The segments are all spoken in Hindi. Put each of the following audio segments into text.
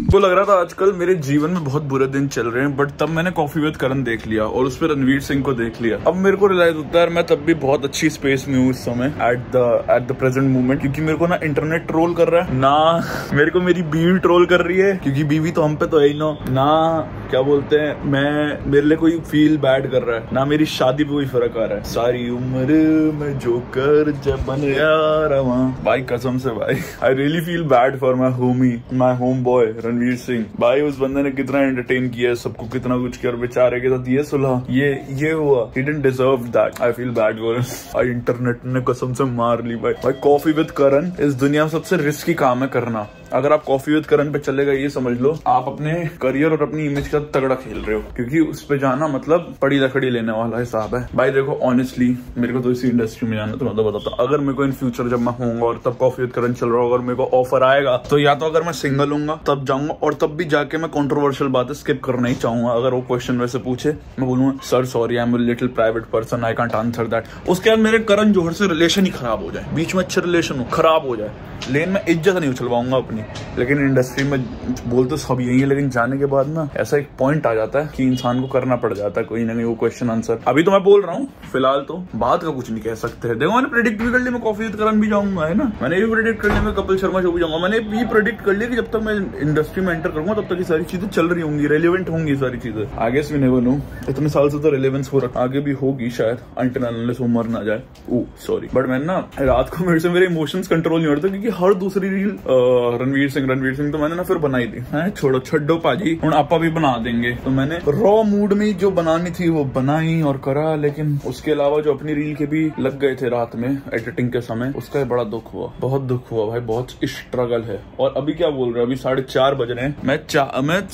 को लग रहा था आजकल मेरे जीवन में बहुत बुरे दिन चल रहे हैं, बट तब मैंने कॉफी विद करण देख लिया और उस पर रणवीर सिंह को देख लिया। अब मेरे को रियलाइज होता है मैं तब भी बहुत अच्छी स्पेस में हूँ इस समय एट द प्रेजेंट मोमेंट, क्योंकि मेरे को ना इंटरनेट ट्रोल कर रहा है, ना मेरे को मेरी बीवी ट्रोल कर रही है, क्योंकि बीवी तो हम पे तो है ही ना क्या बोलते हैं, मैं मेरे लिए कोई फील बैड कर रहा है, ना मेरी शादी पे कोई फर्क आ रहा है। सारी उम्र में जो कर जब बन यार भाई, कसम से भाई I really feel bad for my Homi, my home boy Ranveer Singh. भाई उस बंदे ने कितना एंटरटेन किया है सबको, कितना कुछ किया, बेचारे के साथ ये सुलह, ये हुआ, he didn't deserve that, I feel bad for him। भाई इंटरनेट ने कसम से मार ली भाई कॉफी विद करण इस दुनिया में सबसे रिस्की काम है करना। अगर आप कॉफी विद करण पे चलेगा ये समझ लो आप अपने करियर और अपनी इमेज का तगड़ा खेल रहे हो, क्योंकि उस पे जाना मतलब पड़ी लकड़ी लेने वाला हिसाब है। भाई देखो ऑनेस्टली मेरे को तो इसी इंडस्ट्री में जाना, तो मतलब बताता हूँ, अगर मेरे को इन फ्यूचर जब मैं होऊंगा और तब कॉफी विद करण चल रहा होगा और मेरे को ऑफर आएगा, तो या तो अगर मैं सिंगल हूँ तब जाऊंगा, और तब भी जाके मैं कंट्रोवर्शियल बातें स्किप करना ही चाहूंगा। अगर वो क्वेश्चन वैसे पूछे मैं बोलूंगा sir sorry I am a little private person, I can't answer that. उसके बाद मेरे करण जौहर से रिलेशन ही खराब हो जाए, बीच में अच्छे रिलेशन हो खराब हो जाए, लेकिन मैं इज्जत नहीं उछलवाऊंगा अपनी। लेकिन इंडस्ट्री में बोल तो सब यही है, लेकिन जाने के बाद ना ऐसा एक पॉइंट आ जाता है कि इंसान को करना पड़ जाता है कोई ना कोई वो क्वेश्चन आंसर। अभी तो मैं बोल रहा हूँ फिलहाल, तो बात का कुछ नहीं कह सकते। देखो मैंने प्रेडिक्ट भी कर लिया मैं कॉफी विद करण भी जाऊंगा, है ना, मैंने भी प्रेडिक्ट कर लिया मैं कपिल शर्मा शो भी जाऊंगा, मैंने भी प्रेडिक्ट कर लिया कि जब तक मैं इंडस्ट्री में एंटर करूंगा तब तक ये सारी चीजें चल रही होंगी, रेलिवेंट होंगी सारी चीजें। आगे से भी नेवर नो, इतने साल से तो रेलेवेंस हो रहा, आगे भी होगी शायद, अंटिल अनलेस वो मर ना जाए। ओह सॉरी, बट मैंने ना रात को मेरे से मेरे इमोशंस कंट्रोल नहीं होता, क्योंकि हर दूसरी रील रणवीर सिंह तो मैंने ना फिर बनाई थी, छोड़ो छड्डो पाजी हूं आपा भी बना देंगे। तो मैंने रॉ मूड में जो बनानी थी वो बनाई और करा, लेकिन उसके अलावा जो अपनी रील के भी लग गए थे रात में एडिटिंग के समय, उसका बड़ा दुख हुआ, बहुत दुख हुआ भाई, बहुत स्ट्रगल है। और अभी क्या बोल रहे हैं, अभी 4:30 बज रहे हैं, मैं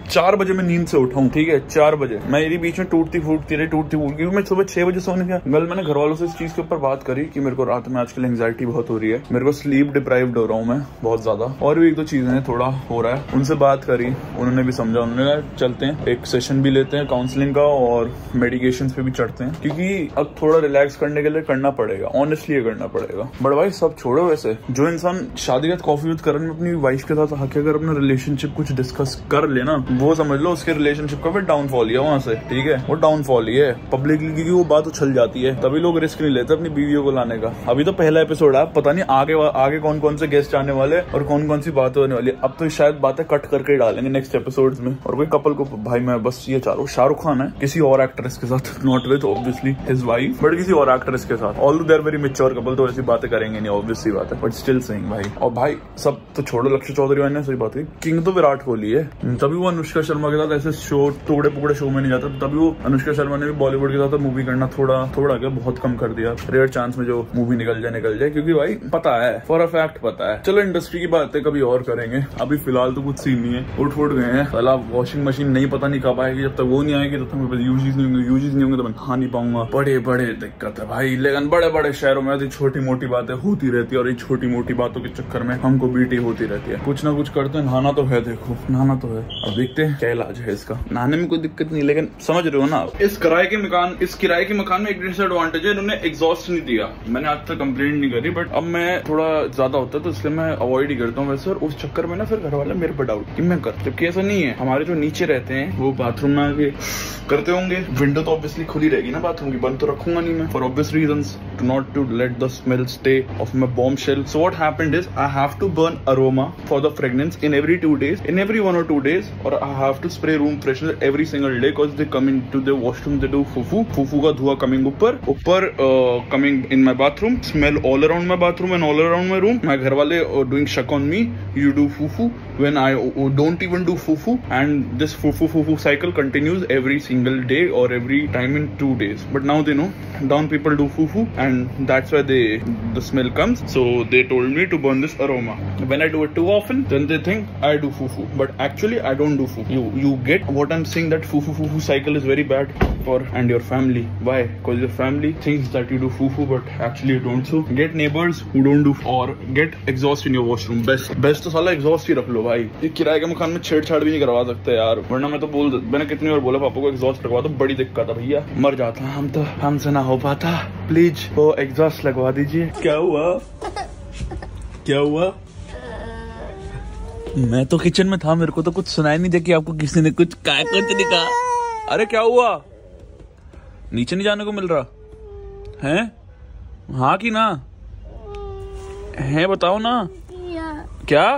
4 बजे में नींद से उठा हूँ, ठीक है 4 बजे। मेरी बीच में टूटती फूटती क्योंकि मैं सुबह 6 बजे सोने गया। कल मैंने घर वालों से इस चीज के ऊपर बात करी कि मेरे को रात में आजकल एंग्जाइटी बहुत हो रही है, मेरे को स्लीप डिप्राइव्ड हो रहा हूँ मैं बहुत ज्यादा, और भी एक दो चीजें थोड़ा हो रहा है। उनसे बात करी, उन्होंने भी समझा, उन्होंने कहा चलते हैं एक सेशन भी लेते हैं काउंसलिंग का और मेडिकेशन पे भी चढ़ते हैं, क्योंकि अब थोड़ा रिलैक्स करने के लिए करना पड़ेगा, ऑनेस्टली ये करना पड़ेगा। बट भाई सब छोड़ो, वैसे जो इंसान शादी के बाद कॉफी विद करण में अपनी वाइफ के साथ आके अगर अपना रिलेशनशिप कुछ डिस्कस कर लेना, वो समझ लो उसके रिलेशनशिप का फिर डाउनफॉल ही है वहां से, ठीक है वो डाउनफॉल ही है पब्लिकली, क्योंकि वो बात उछल जाती है, तभी लोग रिस्क नहीं लेते अपनी बीवियों को लाने का। अभी तो पहला एपिसोड है, पता नहीं आगे कौन कौन से गेस्ट आने वाले और कौन कौन सी बातें होने वाली है। अब तो शायद बातें कट करके डालेंगे नेक्स्ट एपिसोड्स में। और कोई कपल को भाई मैं बस ये चाह रहा हूँ, शाहरुख खान है किसी और एक्ट्रेस के साथ, not with obviously his wife, but किसी और एक्ट्रेस के साथ, although they are very mature couple, तो ऐसी बातें करेंगे नहीं, ऑब्वियस सी बात है, बट स्टिल सेइंग भाई। और भाई सब तो छोड़ो, लक्ष्य चौधरी ने सही बात है, किंग तो विराट कोहली है, तभी वो अनुष्का शर्मा के साथ ऐसे शो टुकड़े पुकड़े शो में नहीं जाता, तभी वो अनुष्का शर्मा ने भी बॉलीवुड के साथ मूवी करना थोड़ा क्या बहुत कम कर दिया, रेयर चांस में जो मूवी निकल जाए, क्योंकि भाई पता है फॉर अ फैक्ट पता है। चलो इंडस्ट्री की बातें कभी और करेंगे, अभी फिलहाल तो कुछ सीन नहीं है, उठ गए हैं। पहला वॉशिंग मशीन नहीं पता नहीं कब आएगी, जब तक वो नहीं आएगी तब तक मेरे यूजेस नहीं होंगे तो मैं खा नहीं पाऊंगा। बड़े दिक्कत है भाई, लेकिन बड़े शहरों में छोटी मोटी बातें होती रहती है, और ये छोटी मोटी बातों के चक्कर में हमको बीटी होती रहती है। कुछ ना कुछ करते हैं, नहाना तो है, देखो नहाना तो है, अब देखते हैं क्या इलाज है इसका। नहाने में कोई दिक्कत नहीं, लेकिन समझ रहे हो ना, इस किराए के मकान में एक डिसएडवांटेज है, इन्होंने एग्जॉस्ट नहीं दिया। मैंने आज तक कंप्लेंट नहीं करी, बट अब मैं थोड़ा ज्यादा होता है तो इसलिए मैं अवॉइड ही करता हूँ वैसे, और उस चक्कर में ना फिर घर वाले मेरे पे डाउट कि मैं कर, जबकि ऐसा नहीं है। हमारे जो नीचे रहते हैं वो बाथरूम में आके करते होंगे, विंडो तो ऑब्वियसली खुली रहेगी ना बाथरूम की, बंद तो रखूंगा नहीं मैं for obvious reasons, to not to let the smell stay of my bombshell. So what happened is I have to burn aroma for the fragrance in every 2 days, in every 1 or 2 days, or I have to spray room freshener every single day because they come into the washroom, they do fufu का धुआं coming ऊपर coming in my bathroom, smell all around my bathroom and all around my room. My घर वाले doing shak on me, you do fufu when I don't even do fufu, and this fufu cycle continues every single day or every time in 2 days. But now they know down people do fufu, and that's why the smell comes. So they told me to burn this aroma. When I do it too often, then they think I do fufu, but actually I don't do fufu. You get what I'm saying, that fufu cycle is very bad for and your family. Why? Because your family thinks that you do fufu, but actually you don't. So get neighbors who don't do, or get exhaust in your washroom. Best तो साला exhaust ही रख लो भाई, ये किराए के मकान में छेड़छाड़ भी नहीं करवा सकते यार, वरना मैंने कितनी बार बोला पापा को एग्जॉस्ट लगवा दो, बड़ी दिक्कत है भैया, मर जाता हम तो, हमसे ना हो पाता, प्लीज वो एग्जॉस्ट लगवा दीजिए। क्या हुआ? क्या हुआ? मैं तो किचन में था, मेरे को तो कुछ सुनाई नहीं दे कि आपको किसी ने कुछ नहीं कहा। अरे क्या हुआ? नीचे नहीं जाने को मिल रहा है? हाँ कि ना है, बताओ ना। क्या?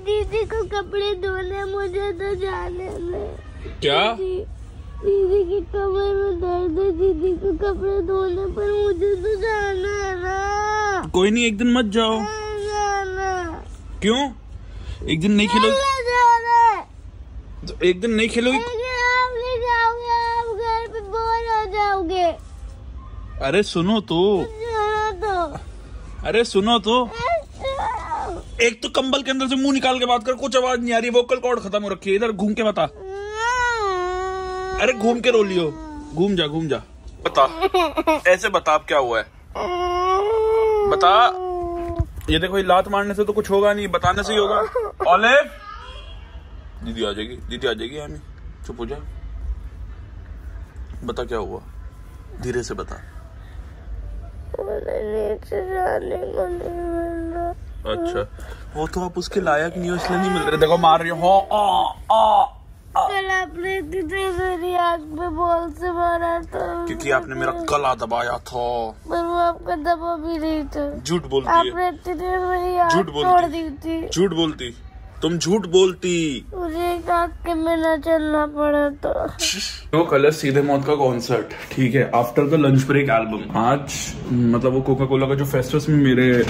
दीदी को कपड़े धोने, मुझे तो जाने दे। क्या? दीदी की कमर में दर्द है, दीदी को कपड़े धोने पर मुझे तो जाना है ना। कोई नहीं, एक दिन मत जाओ। क्यों? एक दिन नहीं खेलोगे तो एक दिन नहीं खेलोगे? आप ले जाओगे, आप घर पे बोर हो जाओगे। अरे सुनो तो, अरे सुनो तो, एक तो कंबल के अंदर से मुंह निकाल के बात कर, कुछ आवाज नहीं आ रही, वोकल कॉर्ड खत्म हो रखी है। इधर घूम के बता। अरे घूम के रो लियो, घूम जा बता, ऐसे बता अब क्या हुआ है, बता। ये देखो, ये लात मारने से तो कुछ होगा नहीं, बताने से ही होगा। ऑलिव, दीदी आ जाएगी यानी, चुप हो जा, बता क्या हुआ, धीरे से बता। अच्छा, वो तो आप उसके लायक नहीं हो इसलिए नहीं मिल रहे। देखो मार रही हो। कल आपने मेरी आँख पे बॉल से मारा था, क्योंकि आपने मेरा गला दबाया था। पर वो आपका दबा भी नहीं था। झूठ बोलती है, आपने इतनी देर मेरी आँख तोड़ दी थी। झूठ बोलती, तुम झूठ बोलती। मुझे एक आँख के बिना चलना पड़ा था। तो कल है सीधे मौत का कॉन्सर्ट, ठीक है, after the lunch break album. आज मतलब वो कोका कोला का जो फेस्टिवस में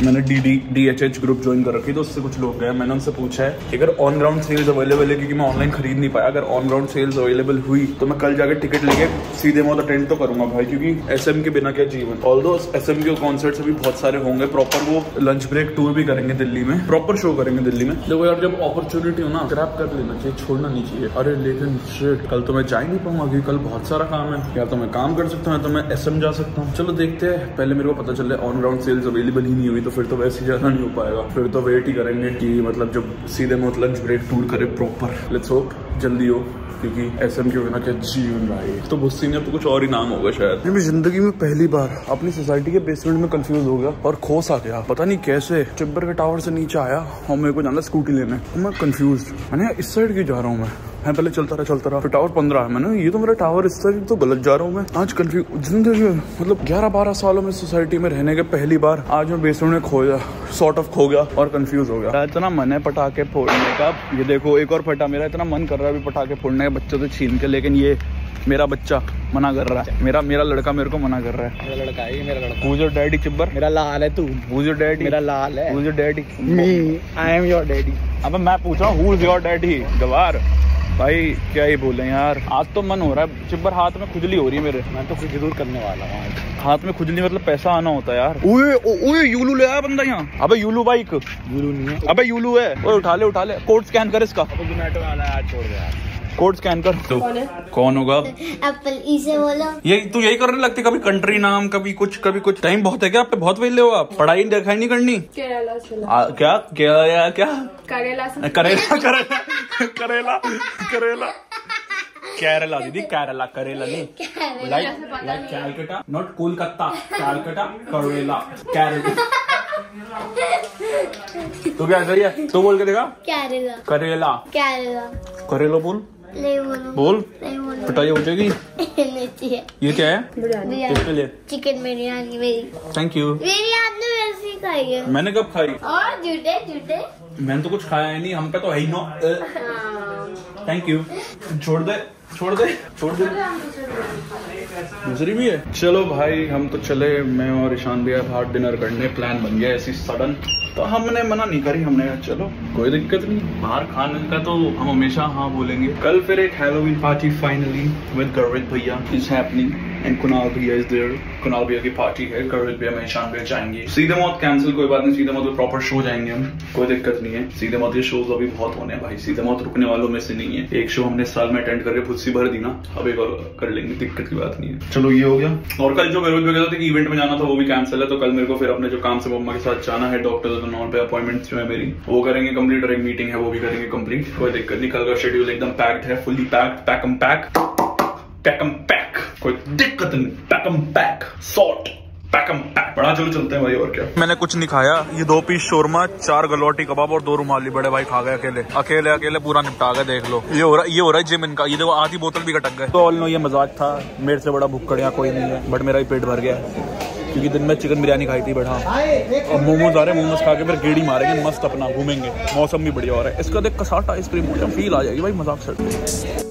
मैंने DHH ग्रुप ज्वाइन कर रखी, तो उससे कुछ लोग गए। मैंने उनसे पूछा है अगर ऑन ग्राउंड सेल्स अवेलेबल है, क्योंकि मैं ऑनलाइन खरीद नहीं पाया। अगर ऑन ग्राउंड सेल्स अवेलेबल हुई तो मैं कल जाकर टिकट लेके सीधे मौत अटेंड तो करूंगा भाई, क्योंकि SM के बिना क्या जीवन। ऑल्दो SM के कॉन्सर्ट भी बहुत सारे होंगे, प्रॉपर वो लंच ब्रेक टूर भी करेंगे दिल्ली में, प्रॉपर शो करेंगे दिल्ली में। देखो यार, जब अपॉर्चुनिटी हो ना, ग्रैब कर लेना चाहिए, छोड़ना नहीं चाहिए। अरे लेकिन शिट, कल तो मैं जा ही नहीं पाऊंगा क्योंकि कल बहुत सारा काम है। या तो मैं काम कर सकता हूँ, तो मैं SM जा सकता हूँ। चलो देखते हैं, पहले मेरे को पता चल रहा है ऑन ग्राउंड सेल्स अवेलेबल ही नहीं हुई तो फिर तो वैसे ही जाना नहीं हो पाएगा। फिर तो वेट ही करेंगे कि मतलब जब सीधे मौत लंच ब्रेक टूर करे प्रॉपर। लेट्स होप जल्दी हो, क्योंकि SM के बिना क्या जीवन भाई। तो बुस्सी ने तो कुछ और ही नाम होगा शायद। मैं जिंदगी में पहली बार अपनी सोसाइटी के बेसमेंट में कंफ्यूज हो गया और खोस आ गया, पता नहीं कैसे। चिब्बर के टावर से नीचे आया और मेरे को जाना स्कूटी लेने, तो मैं कंफ्यूज, मैंने इस साइड की जा रहा हूँ मैं पहले चलता रहा, फिर टावर 15 है, मैंने ये तो मेरा टावर इस साइड तो गलत जा रहा हूँ मैं। आज कंफ्यूज जिंदगी में, मतलब 11-12 सालों में सोसाइटी में रहने के पहली बार आज मैं बेसमेंट में खो गया और कंफ्यूज हो गया। इतना मन है पटाखे फोड़ने का, ये देखो एक और फटा, मेरा इतना मन कर रहा है अभी पटाखे फोड़ने का बच्चों से छीन के, लेकिन ये मेरा बच्चा मना कर रहा है, मेरा लड़का मेरे को मना कर रहा है। मेरा लड़का है, मेरा लड़का। Who's your daddy Chhibber? मेरा लाल है तू। Who's your daddy? मेरा लाल है। Who's your daddy? Me, I am your daddy। अब मैं पूछ रहा हूँ who's your daddy? गवार भाई क्या ही बोले यार, आज तो मन हो रहा है चिब्बर, हाथ में खुजली हो रही है मेरे। मैं तो कुछ जरूर करने वाला हूँ। हाथ में खुजली मतलब पैसा आना होता है यार। ओए यूलू ले आया बंदा यहाँ। अबे यूलू बाइक, यूलू नहीं है, अबे यूलू है। ओए उठा ले कोड स्कैन कर इसका। जोमेटो वाला है, छोड़ दे यार। कोड स्कैन कर। तो कौन होगा? एप्पल इसे बोलो। ये तू यही करने लगती, कभी कंट्री नाम, कभी कुछ। टाइम बहुत है क्या आप पे? बहुत वेले हो आप, पढ़ाई दिखाई नहीं करनी। केरला से क्या करेला से केरला दीदी, करेला नहीं, लाइक कैलकाटा, नॉट कोलकाता, कैलकाटा, केरला। तो क्या सही है? तो बोल के देखा। करेला बोल, पिटाई हो जाएगी। ये क्या है? बिरयानी, चिकन बिरयानी मेरी। Thank you. मेरी आपने वैसे ही खाई है। मैंने कब खाई? और झूठे मैंने तो कुछ खाया ही नहीं, हम पे तो है ही नो। Thank you. छोड़ दे। दूसरी भी है। चलो भाई हम तो चले, मैं और ईशान भैया बाहर डिनर करने, प्लान बन गया ऐसी सडन, तो हमने मना नहीं करी, हमने कहा चलो कोई दिक्कत नहीं, बाहर खाने का तो हम हमेशा हाँ बोलेंगे। कल फिर एक हैलोवीन पार्टी फाइनली विद गर्वित भैया इज हैपनिंग एंड कुणाल भैया इज देयर। कुणाल भैया की पार्टी है, गर्वित भैया में ईशान भैया जाएंगे। सीधे मौत कैंसिल, कोई बात नहीं, सीधे मौत प्रॉपर शो जाएंगे हम, कोई दिक्कत नहीं है। सीधे मौत के शोज अभी बहुत होने हैं भाई, सीधे मौत रुकने वालों में से नहीं है। एक शो हमने साल में अटेंड करके फुस्सी भर दी ना, अब एक और कर लेंगे, दिक्कत की बात नहीं है। चलो ये हो गया। और कल जो गर्वित भैया था इवेंट में जाना था वो भी कैंसिल है, तो कल मेरे को फिर अपने जो काम से मम्मा के साथ जाना है, डॉक्टर नॉन पे अपॉइंटमेंट्स जो है मेरी वो करेंगे कंप्लीट, और एक मीटिंग है वो भी करेंगे कंप्लीट, कोई दिक्कत नहीं। कल का शेड्यूल एकदम पैक्ड है, फुली पैक्ड, पैक, कोई दिक्कत नहीं, पैक, सॉर्ट बड़ा चलो चलते हैं भाई, और क्या। मैंने कुछ नहीं खाया, ये 2 पीस शोरमा, 4 गलौटी कबाब और 2 रुमाली बड़े भाई खा गए अकेले पूरा निपटा गए। देख लो ये हो रहा है जिम इनका। ये देखो आधी बोतल भी कटक गए। तो ऑल नो ये मजाक था, मेरे से बड़ा भुक्कड़ कोई नहीं है, बट मेरा ही पेट भर गया क्योंकि दिन में चिकन बिरयानी खाई थी। बढ़ा और मोमोज आ रहे हैं, मोमोज खा के फिर गेड़ी मारेंगे मस्त, अपना घूमेंगे, मौसम भी बढ़िया हो रहा है। इसका देख कसाटा आइसक्रीम फील आ जाएगी भाई, मजाक से।